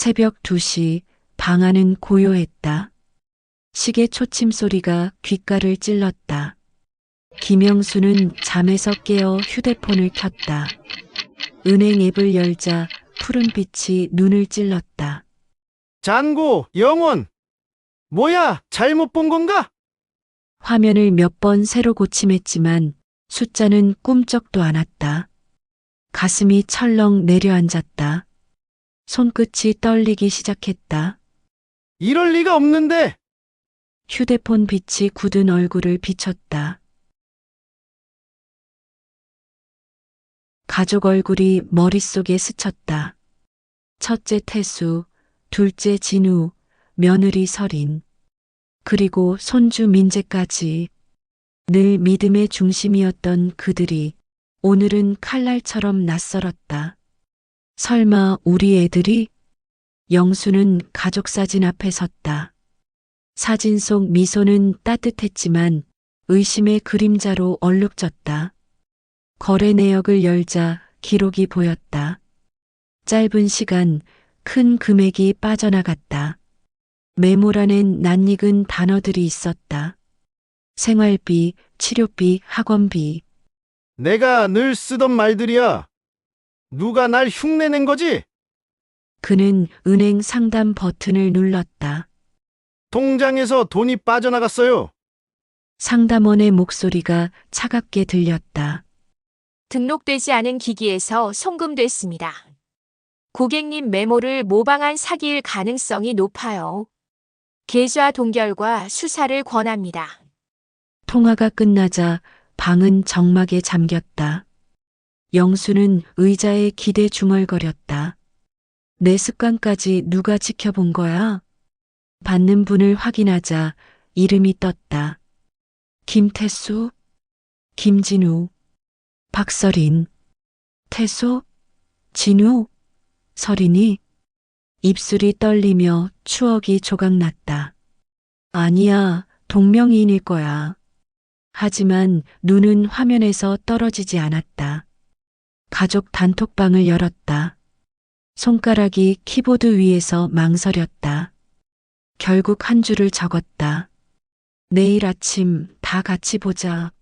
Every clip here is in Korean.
새벽 2시 방 안은 고요했다. 시계 초침 소리가 귓가를 찔렀다. 김영수는 잠에서 깨어 휴대폰을 켰다. 은행 앱을 열자 푸른빛이 눈을 찔렀다. 잔고, 영원. 뭐야, 잘못 본 건가? 화면을 몇 번 새로 고침했지만 숫자는 꿈쩍도 않았다. 가슴이 철렁 내려앉았다. 손끝이 떨리기 시작했다. 이럴 리가 없는데. 휴대폰 빛이 굳은 얼굴을 비췄다. 가족 얼굴이 머릿속에 스쳤다. 첫째 태수, 둘째 진우, 며느리 설인, 그리고 손주 민재까지. 늘 믿음의 중심이었던 그들이 오늘은 칼날처럼 낯설었다. 설마 우리 애들이? 영수는 가족사진 앞에 섰다. 사진 속 미소는 따뜻했지만 의심의 그림자로 얼룩졌다. 거래 내역을 열자 기록이 보였다. 짧은 시간 큰 금액이 빠져나갔다. 메모란엔 낯익은 단어들이 있었다. 생활비, 치료비, 학원비. 내가 늘 쓰던 말들이야. 누가 날 흉내낸 거지? 그는 은행 상담 버튼을 눌렀다. 통장에서 돈이 빠져나갔어요. 상담원의 목소리가 차갑게 들렸다. 등록되지 않은 기기에서 송금됐습니다. 고객님 메모를 모방한 사기일 가능성이 높아요. 계좌 동결과 수사를 권합니다. 통화가 끝나자 방은 정막에 잠겼다. 영수는 의자에 기대 중얼거렸다. 내 습관까지 누가 지켜본 거야? 받는 분을 확인하자 이름이 떴다. 김태수, 김진우, 박설인, 태수, 진우, 설인이. 입술이 떨리며 추억이 조각났다. 아니야, 동명이인일 거야. 하지만 눈은 화면에서 떨어지지 않았다. 가족 단톡방을 열었다. 손가락이 키보드 위에서 망설였다. 결국 한 줄을 적었다. 내일 아침 다 같이 보자.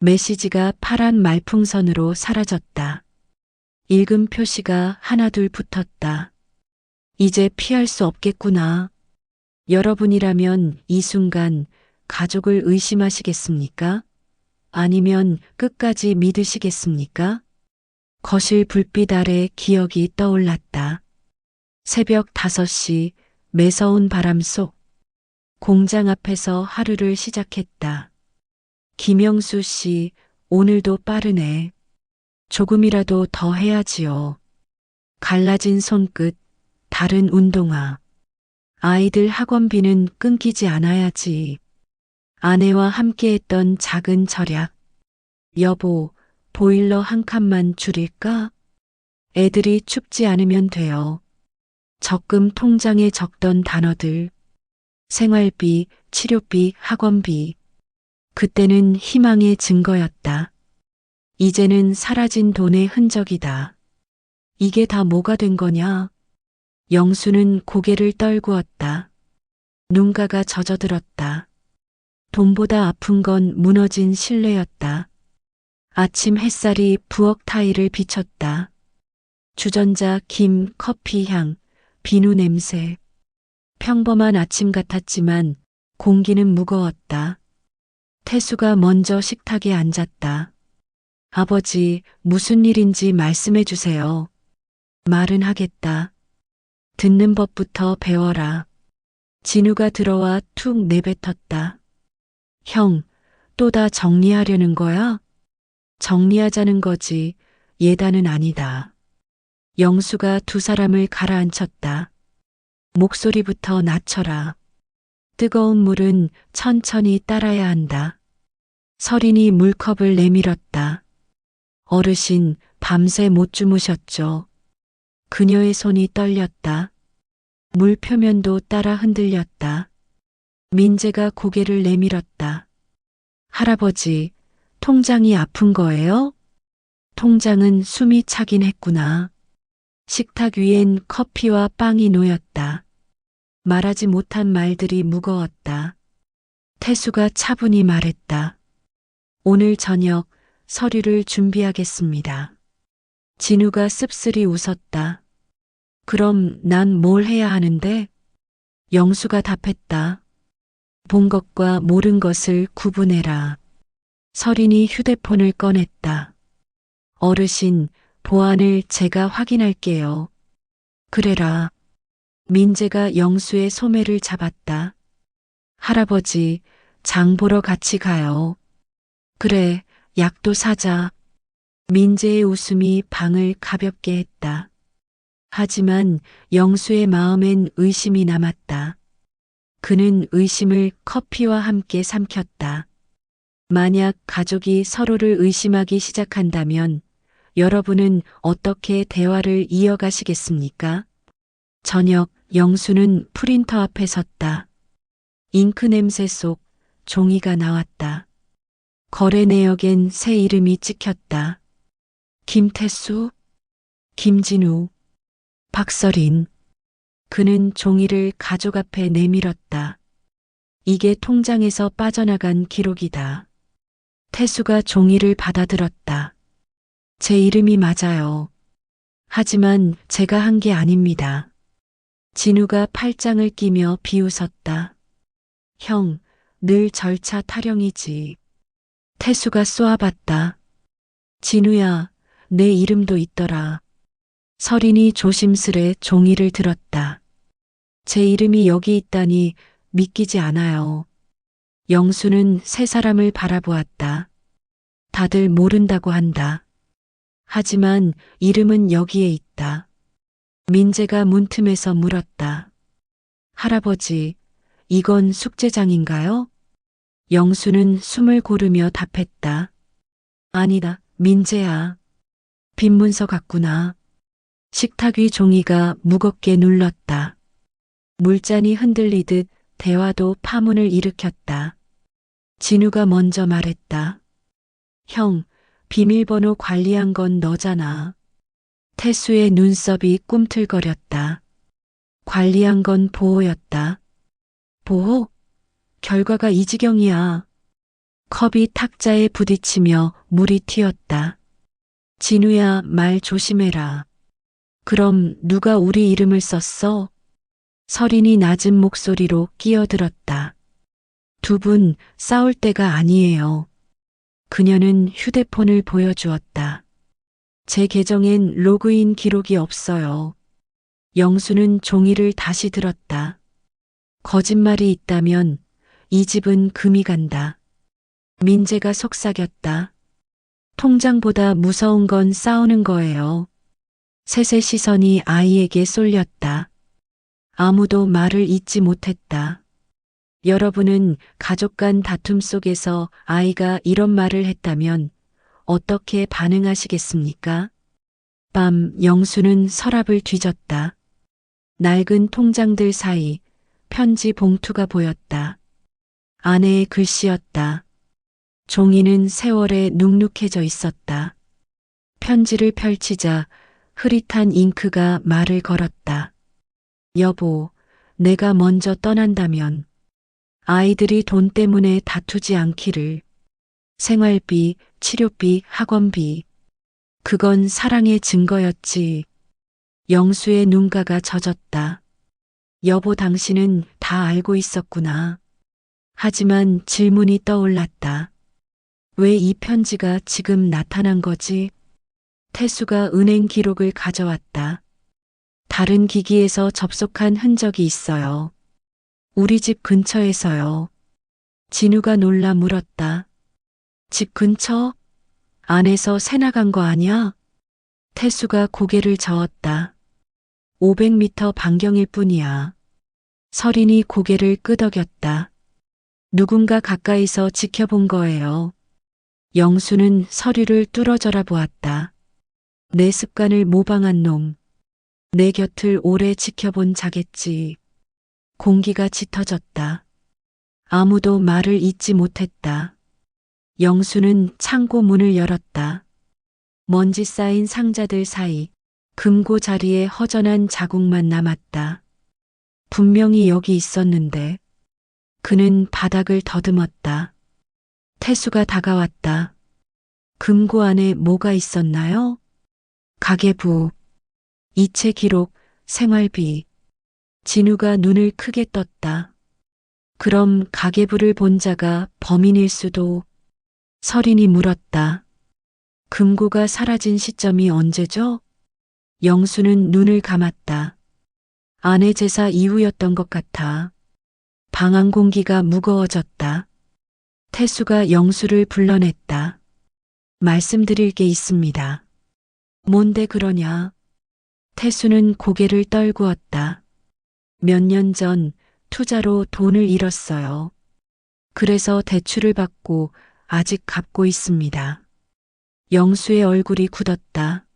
메시지가 파란 말풍선으로 사라졌다. 읽음 표시가 하나둘 붙었다. 이제 피할 수 없겠구나. 여러분이라면 이 순간 가족을 의심하시겠습니까? 아니면 끝까지 믿으시겠습니까? 거실 불빛 아래 기억이 떠올랐다. 새벽 5시 매서운 바람 속 공장 앞에서 하루를 시작했다. 김영수 씨, 오늘도 빠르네. 조금이라도 더 해야지요. 갈라진 손끝, 다른 운동화. 아이들 학원비는 끊기지 않아야지. 아내와 함께했던 작은 절약. 여보, 보일러 한 칸만 줄일까? 애들이 춥지 않으면 돼요. 적금 통장에 적던 단어들. 생활비, 치료비, 학원비. 그때는 희망의 증거였다. 이제는 사라진 돈의 흔적이다. 이게 다 뭐가 된 거냐? 영수는 고개를 떨구었다. 눈가가 젖어들었다. 돈보다 아픈 건 무너진 신뢰였다. 아침 햇살이 부엌 타일을 비쳤다. 주전자, 김, 커피 향, 비누 냄새. 평범한 아침 같았지만 공기는 무거웠다. 태수가 먼저 식탁에 앉았다. 아버지, 무슨 일인지 말씀해 주세요. 말은 하겠다. 듣는 법부터 배워라. 진우가 들어와 툭 내뱉었다. 형, 또 다 정리하려는 거야? 정리하자는 거지, 예단은 아니다. 영수가 두 사람을 가라앉혔다. 목소리부터 낮춰라. 뜨거운 물은 천천히 따라야 한다. 설인이 물컵을 내밀었다. 어르신, 밤새 못 주무셨죠? 그녀의 손이 떨렸다. 물 표면도 따라 흔들렸다. 민재가 고개를 내밀었다. 할아버지, 통장이 아픈 거예요? 통장은 숨이 차긴 했구나. 식탁 위엔 커피와 빵이 놓였다. 말하지 못한 말들이 무거웠다. 태수가 차분히 말했다. 오늘 저녁 서류를 준비하겠습니다. 진우가 씁쓸히 웃었다. 그럼 난 뭘 해야 하는데? 영수가 답했다. 본 것과 모른 것을 구분해라. 설인이 휴대폰을 꺼냈다. 어르신, 보안을 제가 확인할게요. 그래라. 민재가 영수의 소매를 잡았다. 할아버지, 장 보러 같이 가요. 그래, 약도 사자. 민재의 웃음이 방을 가볍게 했다. 하지만 영수의 마음엔 의심이 남았다. 그는 의심을 커피와 함께 삼켰다. 만약 가족이 서로를 의심하기 시작한다면 여러분은 어떻게 대화를 이어가시겠습니까? 저녁 영수는 프린터 앞에 섰다. 잉크 냄새 속 종이가 나왔다. 거래 내역엔 새 이름이 찍혔다. 김태수, 김진우, 박설인. 그는 종이를 가족 앞에 내밀었다. 이게 통장에서 빠져나간 기록이다. 태수가 종이를 받아들었다. 제 이름이 맞아요. 하지만 제가 한 게 아닙니다. 진우가 팔짱을 끼며 비웃었다. 형, 늘 절차 타령이지. 태수가 쏘아봤다. 진우야, 내 이름도 있더라. 설인이 조심스레 종이를 들었다. 제 이름이 여기 있다니 믿기지 않아요. 영수는 세 사람을 바라보았다. 다들 모른다고 한다. 하지만 이름은 여기에 있다. 민재가 문틈에서 물었다. 할아버지, 이건 숙제장인가요? 영수는 숨을 고르며 답했다. 아니다, 민재야. 빈 문서 같구나. 식탁 위 종이가 무겁게 눌렀다. 물잔이 흔들리듯 대화도 파문을 일으켰다. 진우가 먼저 말했다. 형, 비밀번호 관리한 건 너잖아. 태수의 눈썹이 꿈틀거렸다. 관리한 건 보호였다. 보호? 결과가 이 지경이야. 컵이 탁자에 부딪히며 물이 튀었다. 진우야, 말 조심해라. 그럼 누가 우리 이름을 썼어? 설인이 낮은 목소리로 끼어들었다. 두 분 싸울 때가 아니에요. 그녀는 휴대폰을 보여주었다. 제 계정엔 로그인 기록이 없어요. 영수는 종이를 다시 들었다. 거짓말이 있다면 이 집은 금이 간다. 민재가 속삭였다. 통장보다 무서운 건 싸우는 거예요. 셋의 시선이 아이에게 쏠렸다. 아무도 말을 잇지 못했다. 여러분은 가족 간 다툼 속에서 아이가 이런 말을 했다면 어떻게 반응하시겠습니까? 밤 영수는 서랍을 뒤졌다. 낡은 통장들 사이 편지 봉투가 보였다. 아내의 글씨였다. 종이는 세월에 눅눅해져 있었다. 편지를 펼치자 흐릿한 잉크가 말을 걸었다. 여보, 내가 먼저 떠난다면 아이들이 돈 때문에 다투지 않기를. 생활비, 치료비, 학원비. 그건 사랑의 증거였지. 영수의 눈가가 젖었다. 여보, 당신은 다 알고 있었구나. 하지만 질문이 떠올랐다. 왜 이 편지가 지금 나타난 거지? 태수가 은행 기록을 가져왔다. 다른 기기에서 접속한 흔적이 있어요. 우리 집 근처에서요. 진우가 놀라 물었다. 집 근처? 안에서 새 나간 거 아니야? 태수가 고개를 저었다. 500m 반경일 뿐이야. 설인이 고개를 끄덕였다. 누군가 가까이서 지켜본 거예요. 영수는 서류를 뚫어져라 보았다. 내 습관을 모방한 놈. 내 곁을 오래 지켜본 자겠지. 공기가 짙어졌다. 아무도 말을 잇지 못했다. 영수는 창고 문을 열었다. 먼지 쌓인 상자들 사이 금고 자리에 허전한 자국만 남았다. 분명히 여기 있었는데. 그는 바닥을 더듬었다. 태수가 다가왔다. 금고 안에 뭐가 있었나요? 가계부, 이체 기록, 생활비. 진우가 눈을 크게 떴다. 그럼 가계부를 본 자가 범인일 수도. 설인이 물었다. 금고가 사라진 시점이 언제죠? 영수는 눈을 감았다. 아내 제사 이후였던 것 같아. 방 안 공기가 무거워졌다. 태수가 영수를 불러냈다. 말씀드릴 게 있습니다. 뭔데 그러냐? 태수는 고개를 떨구었다. 몇 년 전 투자로 돈을 잃었어요. 그래서 대출을 받고 아직 갚고 있습니다. 영수의 얼굴이 굳었다.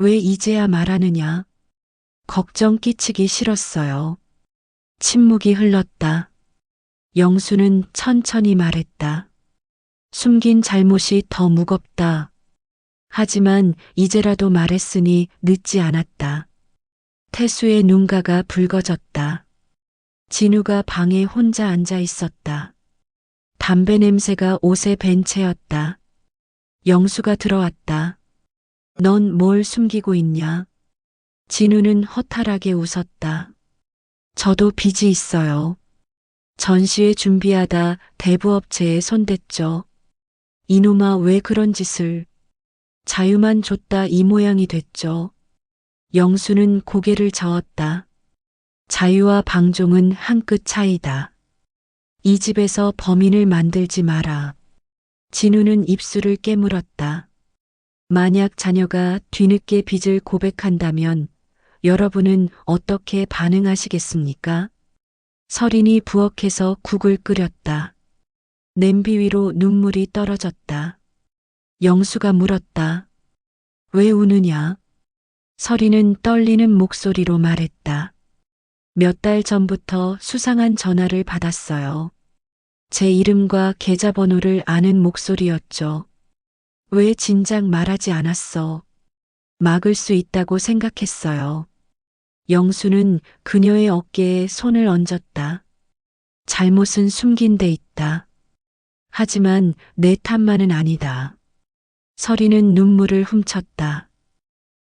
왜 이제야 말하느냐? 걱정 끼치기 싫었어요. 침묵이 흘렀다. 영수는 천천히 말했다. 숨긴 잘못이 더 무겁다. 하지만 이제라도 말했으니 늦지 않았다. 태수의 눈가가 붉어졌다. 진우가 방에 혼자 앉아 있었다. 담배 냄새가 옷에 밴 채였다. 영수가 들어왔다. 넌 뭘 숨기고 있냐? 진우는 허탈하게 웃었다. 저도 빚이 있어요. 전시회 준비하다 대부업체에 손댔죠. 이놈아 왜 그런 짓을. 자유만 줬다 이 모양이 됐죠. 영수는 고개를 저었다. 자유와 방종은 한 끗 차이다. 이 집에서 범인을 만들지 마라. 진우는 입술을 깨물었다. 만약 자녀가 뒤늦게 빚을 고백한다면 여러분은 어떻게 반응하시겠습니까? 설인이 부엌에서 국을 끓였다. 냄비 위로 눈물이 떨어졌다. 영수가 물었다. 왜 우느냐? 설인은 떨리는 목소리로 말했다. 몇 달 전부터 수상한 전화를 받았어요. 제 이름과 계좌번호를 아는 목소리였죠. 왜 진작 말하지 않았어? 막을 수 있다고 생각했어요. 영수는 그녀의 어깨에 손을 얹었다. 잘못은 숨긴 데 있다. 하지만 내 탓만은 아니다. 설이는 눈물을 훔쳤다.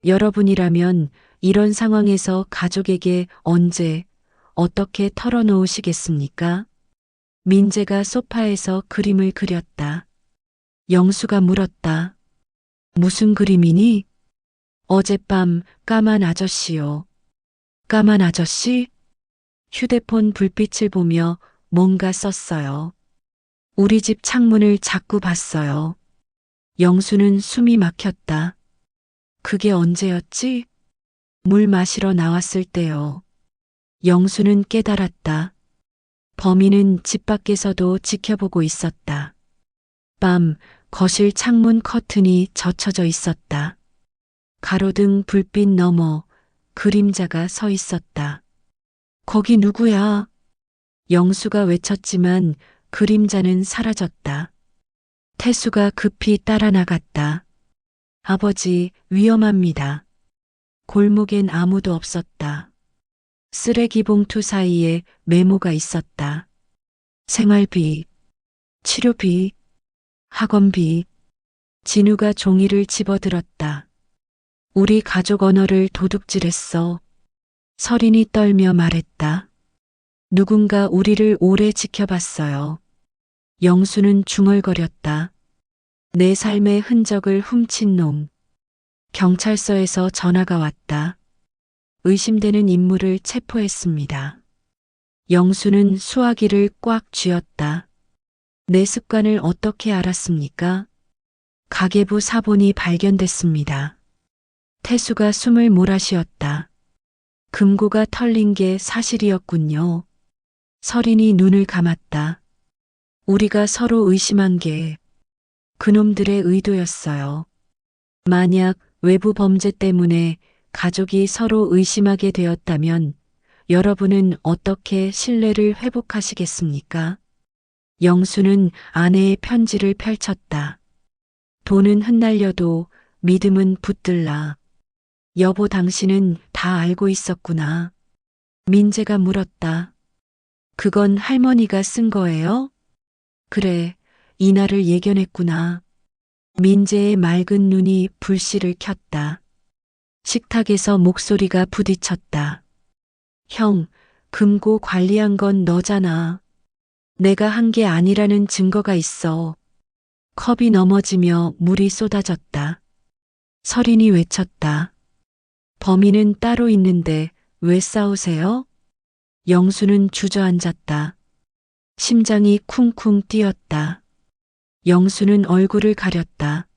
여러분이라면 이런 상황에서 가족에게 언제, 어떻게 털어놓으시겠습니까? 민재가 소파에서 그림을 그렸다. 영수가 물었다. 무슨 그림이니? 어젯밤 까만 아저씨요. 까만 아저씨? 휴대폰 불빛을 보며 뭔가 썼어요. 우리 집 창문을 자꾸 봤어요. 영수는 숨이 막혔다. 그게 언제였지? 물 마시러 나왔을 때요. 영수는 깨달았다. 범인은 집 밖에서도 지켜보고 있었다. 밤 거실 창문 커튼이 젖혀져 있었다. 가로등 불빛 너머 그림자가 서 있었다. 거기 누구야? 영수가 외쳤지만 그림자는 사라졌다. 태수가 급히 따라 나갔다. 아버지, 위험합니다. 골목엔 아무도 없었다. 쓰레기 봉투 사이에 메모가 있었다. 생활비, 치료비, 학원비. 진우가 종이를 집어들었다. 우리 가족 언어를 도둑질했어. 설인이 떨며 말했다. 누군가 우리를 오래 지켜봤어요. 영수는 중얼거렸다. 내 삶의 흔적을 훔친 놈. 경찰서에서 전화가 왔다. 의심되는 인물을 체포했습니다. 영수는 수화기를 꽉 쥐었다. 내 습관을 어떻게 알았습니까? 가계부 사본이 발견됐습니다. 태수가 숨을 몰아쉬었다. 금고가 털린 게 사실이었군요. 설인이 눈을 감았다. 우리가 서로 의심한 게 그놈들의 의도였어요. 만약 외부 범죄 때문에 가족이 서로 의심하게 되었다면 여러분은 어떻게 신뢰를 회복하시겠습니까? 영수는 아내의 편지를 펼쳤다. 돈은 흩날려도 믿음은 붙들라. 여보, 당신은 다 알고 있었구나. 민재가 물었다. 그건 할머니가 쓴 거예요? 그래, 이날을 예견했구나. 민재의 맑은 눈이 불씨를 켰다. 식탁에서 목소리가 부딪혔다. 형, 금고 관리한 건 너잖아. 내가 한 게 아니라는 증거가 있어. 컵이 넘어지며 물이 쏟아졌다. 설인이 외쳤다. 범인은 따로 있는데 왜 싸우세요? 영수는 주저앉았다. 심장이 쿵쿵 뛰었다. 영수는 얼굴을 가렸다.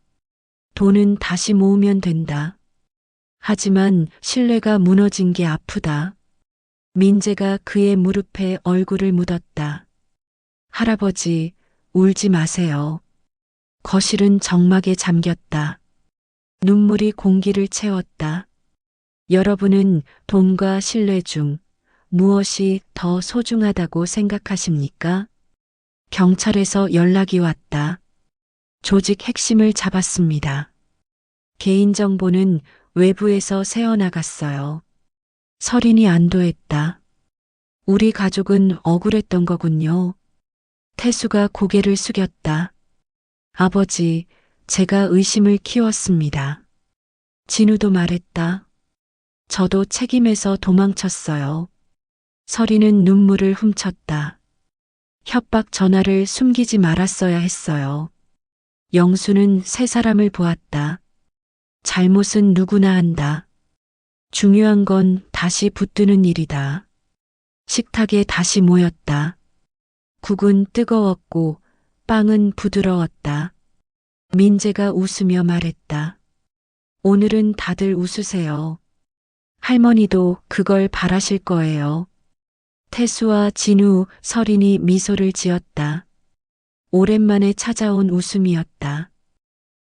돈은 다시 모으면 된다. 하지만 신뢰가 무너진 게 아프다. 민재가 그의 무릎에 얼굴을 묻었다. 할아버지, 울지 마세요. 거실은 정막에 잠겼다. 눈물이 공기를 채웠다. 여러분은 돈과 신뢰 중 무엇이 더 소중하다고 생각하십니까? 경찰에서 연락이 왔다. 조직 핵심을 잡았습니다. 개인정보는 외부에서 새어나갔어요. 설인이 안도했다. 우리 가족은 억울했던 거군요. 태수가 고개를 숙였다. 아버지, 제가 의심을 키웠습니다. 진우도 말했다. 저도 책임에서 도망쳤어요. 설이는 눈물을 훔쳤다. 협박 전화를 숨기지 말았어야 했어요. 영수는 세 사람을 보았다. 잘못은 누구나 한다. 중요한 건 다시 붙드는 일이다. 식탁에 다시 모였다. 국은 뜨거웠고 빵은 부드러웠다. 민재가 웃으며 말했다. 오늘은 다들 웃으세요. 할머니도 그걸 바라실 거예요. 태수와 진우, 설인이 미소를 지었다. 오랜만에 찾아온 웃음이었다.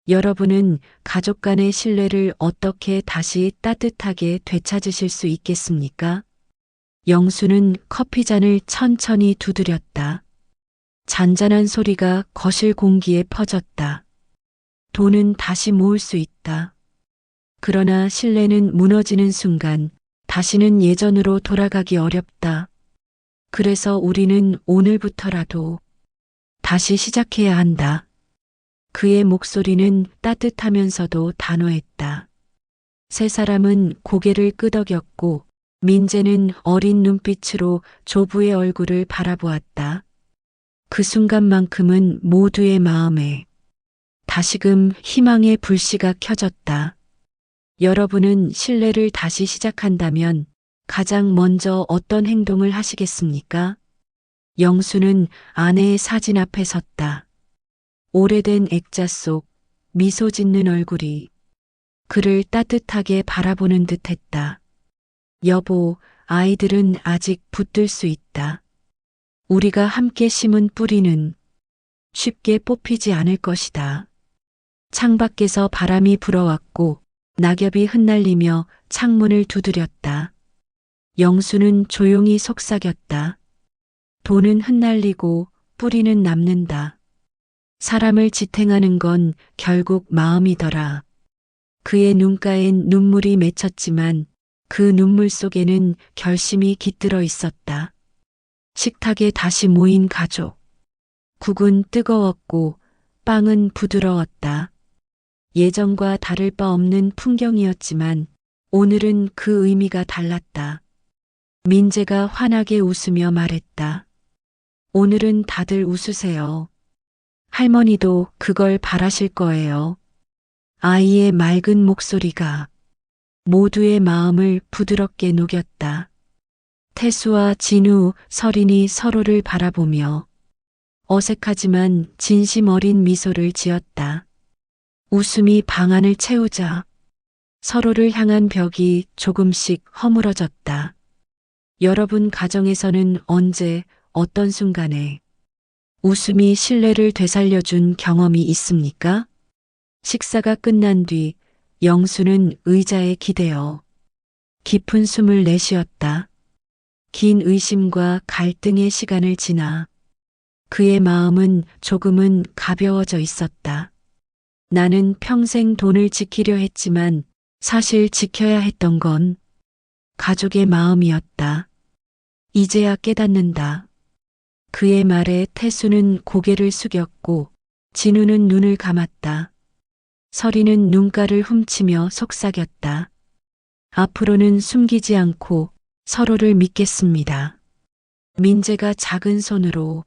여러분은 가족 간의 신뢰를 어떻게 다시 따뜻하게 되찾으실 수 있겠습니까? 영수는 커피잔을 천천히 두드렸다. 잔잔한 소리가 거실 공기에 퍼졌다. 돈은 다시 모을 수 있다. 그러나 신뢰는 무너지는 순간 다시는 예전으로 돌아가기 어렵다. 그래서 우리는 오늘부터라도 다시 시작해야 한다. 그의 목소리는 따뜻하면서도 단호했다. 세 사람은 고개를 끄덕였고 민재는 어린 눈빛으로 조부의 얼굴을 바라보았다. 그 순간만큼은 모두의 마음에 다시금 희망의 불씨가 켜졌다. 여러분은 신뢰를 다시 시작한다면 가장 먼저 어떤 행동을 하시겠습니까? 영수는 아내의 사진 앞에 섰다. 오래된 액자 속 미소 짓는 얼굴이 그를 따뜻하게 바라보는 듯했다. 여보, 아이들은 아직 붙들 수 있다. 우리가 함께 심은 뿌리는 쉽게 뽑히지 않을 것이다. 창밖에서 바람이 불어왔고 낙엽이 흩날리며 창문을 두드렸다. 영수는 조용히 속삭였다. 돈은 흩날리고 뿌리는 남는다. 사람을 지탱하는 건 결국 마음이더라. 그의 눈가엔 눈물이 맺혔지만 그 눈물 속에는 결심이 깃들어 있었다. 식탁에 다시 모인 가족. 국은 뜨거웠고 빵은 부드러웠다. 예전과 다를 바 없는 풍경이었지만 오늘은 그 의미가 달랐다. 민재가 환하게 웃으며 말했다. 오늘은 다들 웃으세요. 할머니도 그걸 바라실 거예요. 아이의 맑은 목소리가 모두의 마음을 부드럽게 녹였다. 태수와 진우, 설인이 서로를 바라보며 어색하지만 진심 어린 미소를 지었다. 웃음이 방 안을 채우자 서로를 향한 벽이 조금씩 허물어졌다. 여러분 가정에서는 언제 어떤 순간에 웃음이 신뢰를 되살려준 경험이 있습니까? 식사가 끝난 뒤 영수는 의자에 기대어 깊은 숨을 내쉬었다. 긴 의심과 갈등의 시간을 지나 그의 마음은 조금은 가벼워져 있었다. 나는 평생 돈을 지키려 했지만 사실 지켜야 했던 건 가족의 마음이었다. 이제야 깨닫는다. 그의 말에 태수는 고개를 숙였고 진우는 눈을 감았다. 서리는 눈가를 훔치며 속삭였다. 앞으로는 숨기지 않고 서로를 믿겠습니다. 민재가 작은 손으로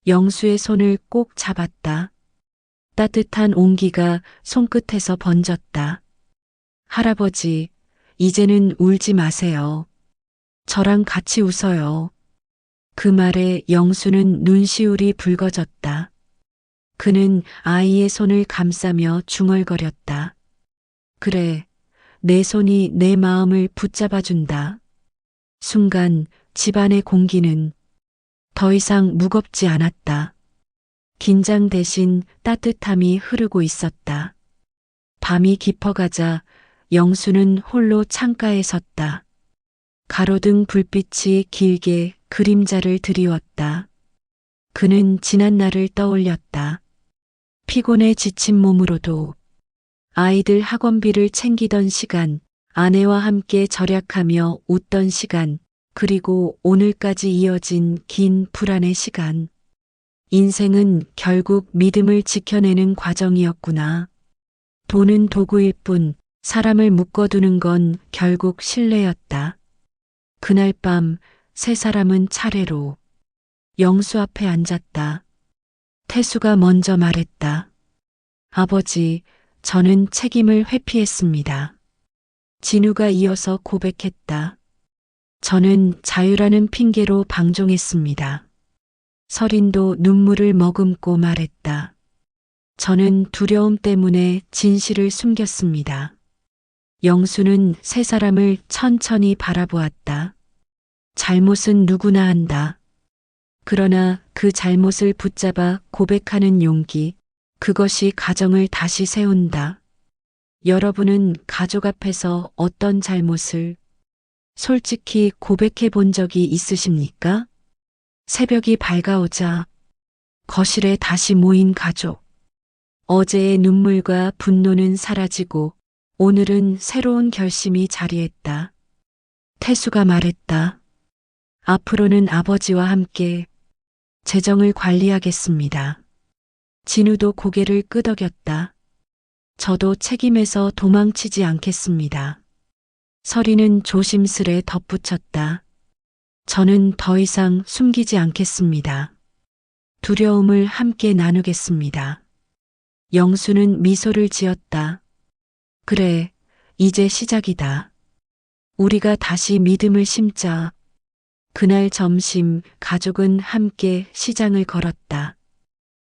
영수의 손을 꼭 잡았다. 따뜻한 온기가 손끝에서 번졌다. 할아버지, 이제는 울지 마세요. 저랑 같이 웃어요. 그 말에 영수는 눈시울이 붉어졌다. 그는 아이의 손을 감싸며 중얼거렸다. 그래, 내 손이 내 마음을 붙잡아준다. 순간 집안의 공기는 더 이상 무겁지 않았다. 긴장 대신 따뜻함이 흐르고 있었다. 밤이 깊어가자 영수는 홀로 창가에 섰다. 가로등 불빛이 길게 그림자를 드리웠다. 그는 지난 날을 떠올렸다. 피곤해 지친 몸으로도 아이들 학원비를 챙기던 시간, 아내와 함께 절약하며 웃던 시간, 그리고 오늘까지 이어진 긴 불안의 시간. 인생은 결국 믿음을 지켜내는 과정이었구나. 돈은 도구일 뿐 사람을 묶어두는 건 결국 신뢰였다. 그날 밤 세 사람은 차례로 영수 앞에 앉았다. 태수가 먼저 말했다. 아버지, 저는 책임을 회피했습니다. 진우가 이어서 고백했다. 저는 자유라는 핑계로 방종했습니다. 서린도 눈물을 머금고 말했다. 저는 두려움 때문에 진실을 숨겼습니다. 영수는 세 사람을 천천히 바라보았다. 잘못은 누구나 한다. 그러나 그 잘못을 붙잡아 고백하는 용기, 그것이 가정을 다시 세운다. 여러분은 가족 앞에서 어떤 잘못을 솔직히 고백해 본 적이 있으십니까? 새벽이 밝아오자 거실에 다시 모인 가족. 어제의 눈물과 분노는 사라지고 오늘은 새로운 결심이 자리했다. 태수가 말했다. 앞으로는 아버지와 함께 재정을 관리하겠습니다. 진우도 고개를 끄덕였다. 저도 책임에서 도망치지 않겠습니다. 서리는 조심스레 덧붙였다. 저는 더 이상 숨기지 않겠습니다. 두려움을 함께 나누겠습니다. 영수는 미소를 지었다. 그래, 이제 시작이다. 우리가 다시 믿음을 심자. 그날 점심 가족은 함께 시장을 걸었다.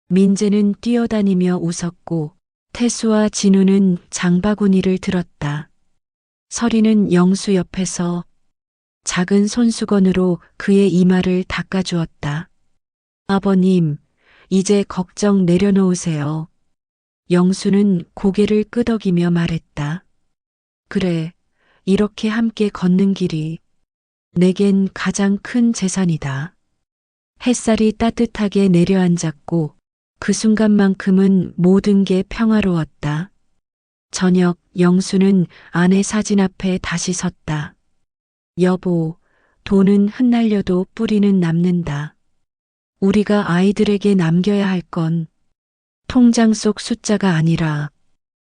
민재는 뛰어다니며 웃었고 태수와 진우는 장바구니를 들었다. 서리는 영수 옆에서 작은 손수건으로 그의 이마를 닦아주었다. 아버님, 이제 걱정 내려놓으세요. 영수는 고개를 끄덕이며 말했다. 그래, 이렇게 함께 걷는 길이 내겐 가장 큰 재산이다. 햇살이 따뜻하게 내려앉았고 그 순간만큼은 모든 게 평화로웠다. 저녁 영수는 아내 사진 앞에 다시 섰다. 여보, 돈은 흩날려도 뿌리는 남는다. 우리가 아이들에게 남겨야 할 건 통장 속 숫자가 아니라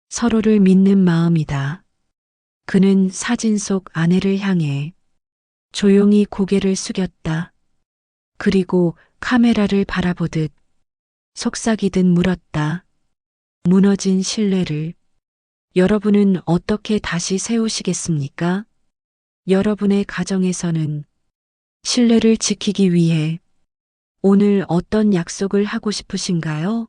서로를 믿는 마음이다. 그는 사진 속 아내를 향해 조용히 고개를 숙였다. 그리고 카메라를 바라보듯 속삭이듯 물었다. 무너진 신뢰를 여러분은 어떻게 다시 세우시겠습니까? 여러분의 가정에서는 신뢰를 지키기 위해 오늘 어떤 약속을 하고 싶으신가요?